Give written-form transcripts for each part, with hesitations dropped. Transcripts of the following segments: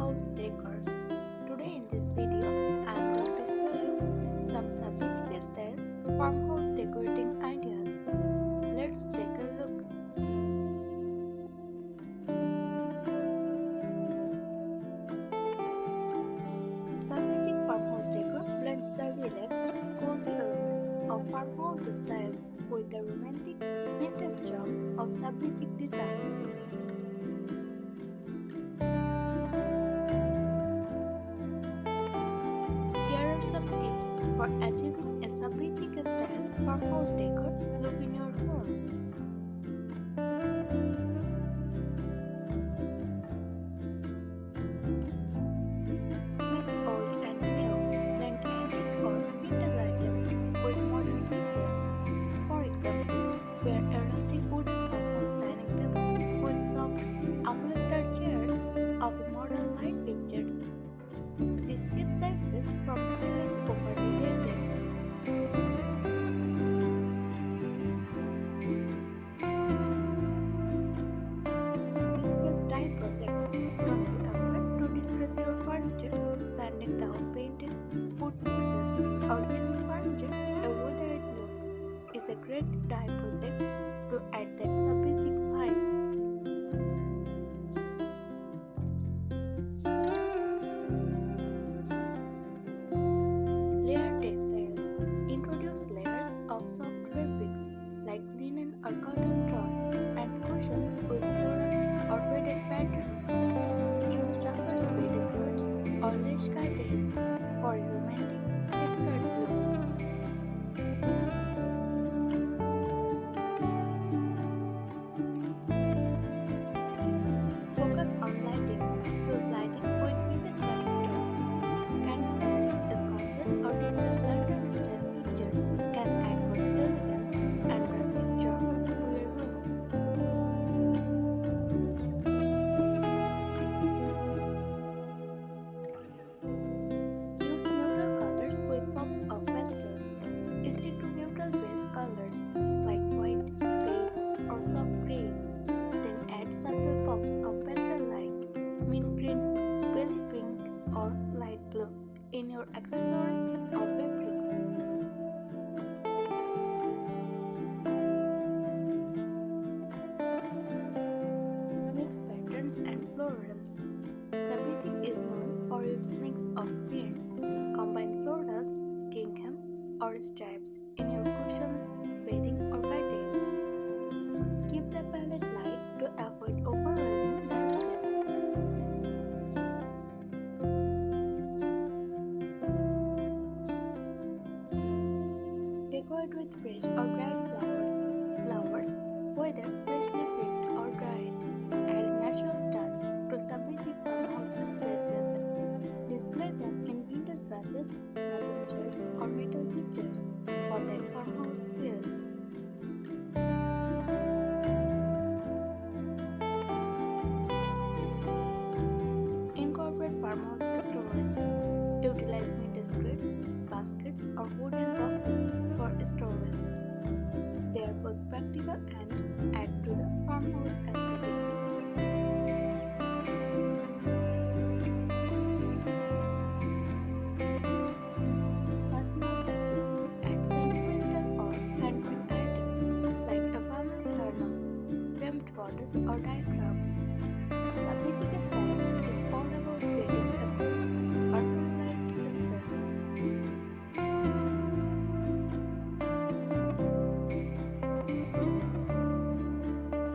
Farmhouse Decor. Today in this video, I am going to show you some Shabby Chic style farmhouse decorating ideas. Let's take a look. Shabby Chic Farmhouse Decor blends the relaxed, cozy elements of farmhouse style with the romantic, vintage charm of Shabby Chic design. Here are some tips for achieving a Shabby Chic style farmhouse decor look in your home. Mix old and new, blend antique or vintage items with modern features. For example, pair a rustic wooden farmhouse dining table with soft, upholstered chairs of modern light fixtures. This keeps the space from feeling overly dated. Distress dye projects. Don't be afraid to distress your furniture. Sanding down painted wood pieces or giving furniture a weathered look is a great dye project to add that Shabby Chic vibe. Layered textiles. Introduce layers of soft fabrics like linen or cotton truss and cushions with floral or faded patterns. Use ruffled bed skirts or lace curtains for a romantic textured look. Focus on lighting. Choose lighting with vintage character. Candles, sconces, or distressed lantern style features can add both elegance and rustic charm to your room. Use neutral colors with pops of pastel. Stick to neutral base colors like white, beige, or soft grays. Then add subtle pops of pastel like mint green, belly pink, or light blue in your accessories or fabrics. Mix patterns and florals. Shabby Chic is known for its mix of prints. Combine florals, gingham, or stripes in your cushions, bedding, or curtains. Keep the palette light to avoid overwhelming the space. Decorate with fresh or dried flowers, whether freshly picked or dried. Add a natural touch to Shabby Chic farmhouse spaces. Display them in vintage vases, mason jars, or metal pitchers for that farmhouse feel. Incorporate farmhouse storage. Utilize vintage crates, baskets, or wooden boxes for storage. They are both practical and add to the farmhouse aesthetic. Personal touches. Add sentimental or handmade items like a family heirloom, framed photos, or diagrams. Shabby Chic style is all about creating a personalized spaces.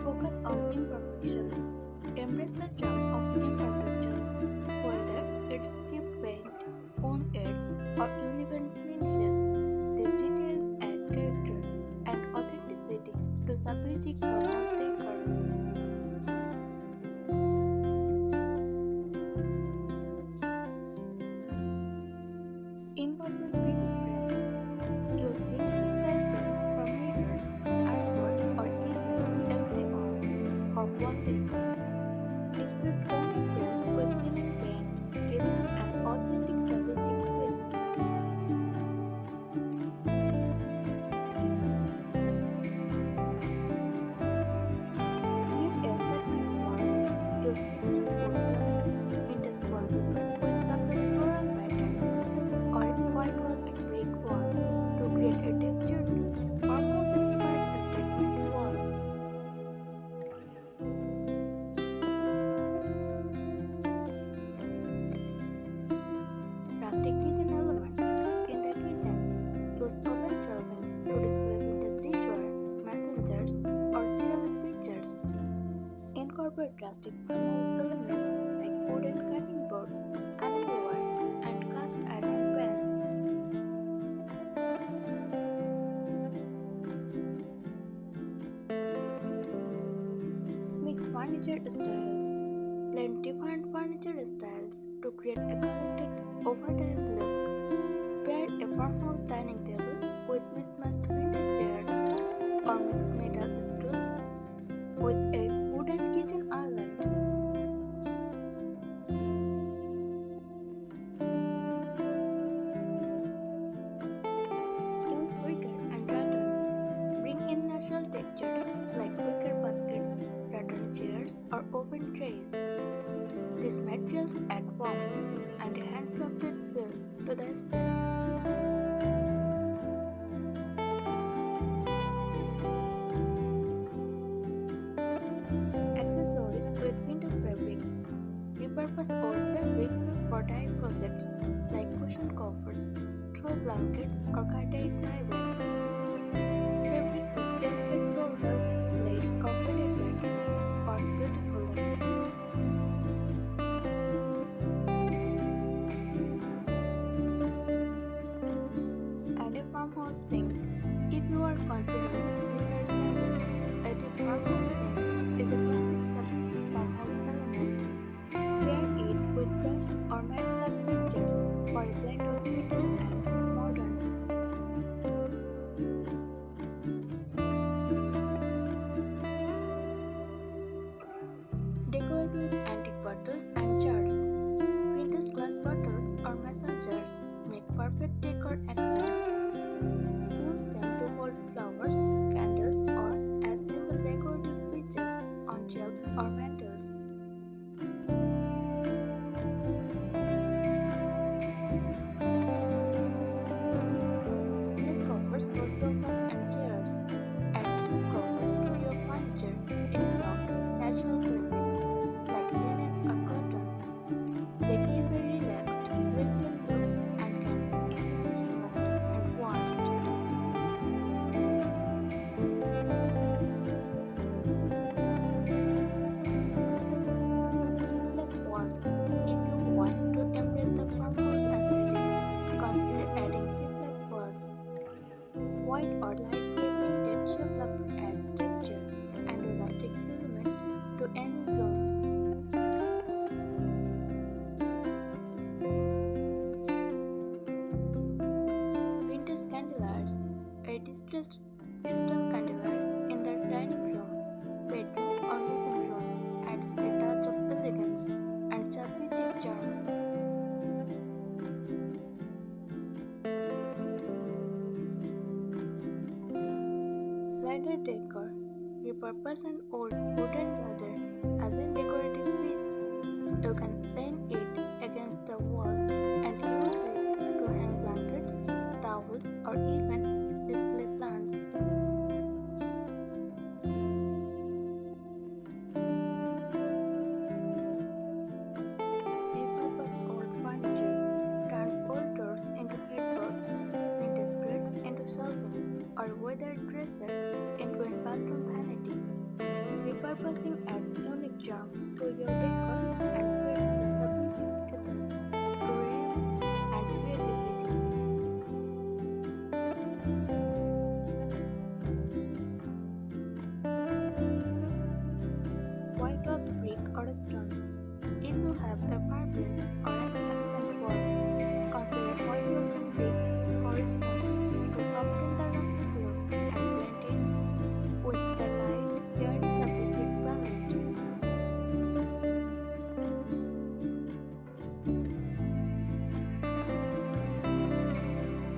Focus on imperfection. Embrace the charm of imperfections, whether it's chipped paint, worn edges, or uneven finishes. These details add character and authenticity to Shabby Chic Farmhouse Decor. Incorporate vintage frames. Use vintage style frames for mirrors, artwork, or even empty walls for wall decor. Distressed only frames with peeling paint gives an authentic Shabby Chic feel. Need a statement wall. Use fitting wood planks, vintage wall incorporate rustic farmhouse elements like wooden cutting boards, animal wire, and cast iron pans. Mix furniture styles. Blend different furniture styles to create a collected overtime look. Pair a farmhouse dining table with mismatched vintage chairs or mix metal stools with a wooden kitchen island. Use wicker and rattan. Bring in natural textures like wicker baskets, rattan chairs, or open trays. These materials add warmth and a handcrafted feel to the space. Accessories with vintage fabrics. Repurpose old fabrics for dye projects like cushion covers, throw blankets, or curtain tie bags. Fabrics with delicate florals, lace, or faded patterns work beautifully. Add a farmhouse sink. If you are considering bigger changes, a deep farmhouse sink is a classic Shabby farmhouse element. Pair it with brush or matte black fixtures for a blend of vintage and modern. Decorate with antique bottles and jars. Vintage glass bottles or mason jars make perfect decor accents. Use them to hold flowers, candles, or as simple decorative pieces on shelves or mantels. Slip covers for sofas and chairs. Add slip covers to your furniture in soft, natural fabrics like linen or cotton. They give a relaxed, lived-in look and can be easily removed and washed. Shiplap walls. If you want to embrace the farmhouse aesthetic, consider adding shiplap walls. White or light gray painted shiplap adds texture and a rustic element to any room. Vintage candelabras. A distressed crystal candelabra in the dining room, bedroom, or living room adds a touch of elegance and Shabby Chic charm. Leather decor. Repurpose an old wooden leather as a decorative piece. You can plain it against the wall and use it to hang blankets, towels, or even display plants. Repurpose old furniture. Turn old doors into headboards, vintage crates into shelving, or weathered dresser into a bathroom vanity. Repurposing adds unique charm to your decor and creates the Shabby Chic ethos to reuse and creativity. Whitewashed brick or stone. If you have a fireplace or an accent wall, consider whitewashing brick or stone to soften the rustic look and blend it with the light, airy Shabby Chic palette.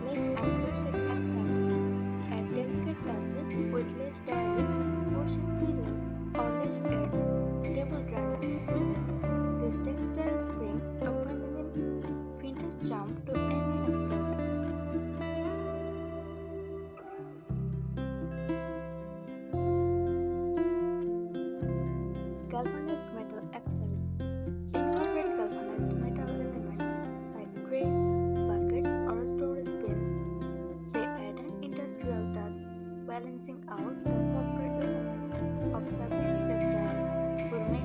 Lace and crochet accents. Add delicate touches with lace dials, crochet pillows, or lace aids, table runners. These textiles bring a feminine, vintage charm to any space. Galvanized metal accents. Incorporate galvanized metal elements like trays, buckets, or storage bins. They add an industrial touch, balancing out the softer elements of Shabby Chic style will make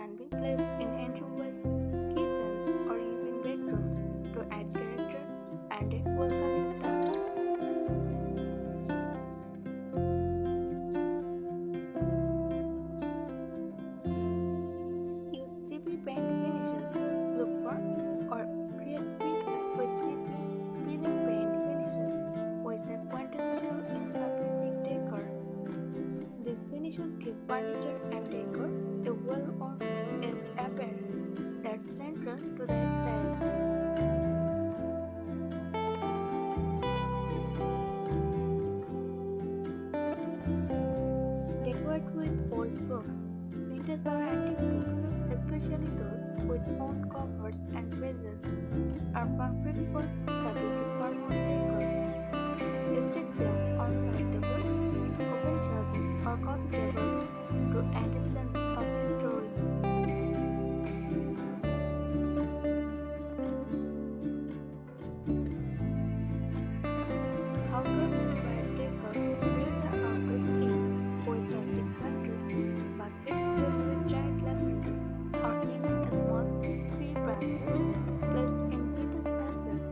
can be placed in entryways, kitchens, or even bedrooms to add character and a welcoming touch. Use chippy paint finishes. Look for or create pieces with chippy peeling paint finishes, which are potential in Shabby Chic Decor. These finishes give furniture and decor a well-edged appearance that's central to their style. Decorate with old books. Vintage or antique books, especially those with old covers and pages, are perfect for Shabby Chic Farmhouse decor. Stick them on side tables, open shelving, or coffee tables to add a sense of history. Outdoor-inspired decor. Bring the outdoors in with rustic planters, buckets filled with dried lavender, or even a small tree branches placed in vintage vases.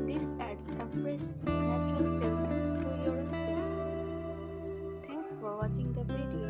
This adds a fresh, natural element to your space. Thanks for watching the video.